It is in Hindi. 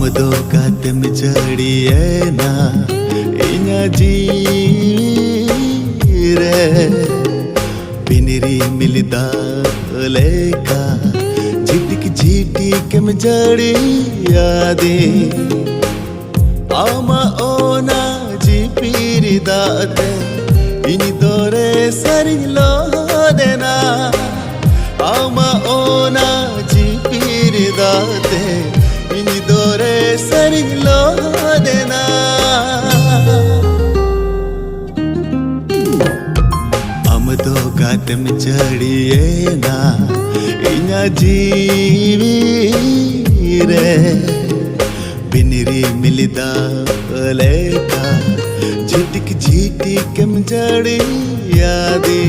आमदो कातम जड़िए ना इना जीरे बिनरी मिलदा लेका झिटक झिटिकम जड़ी यादे आमा ओना जी पीर दाते इनी दोरे सरिंग लो देना आमा ओना जी पीर दाते इनी दोरे सरिंग लो देना आमदो गातम जड़िए ना इना जीवी रे बिनरी मिलदा लेका झिटक झिटिकम जड़ी यादे।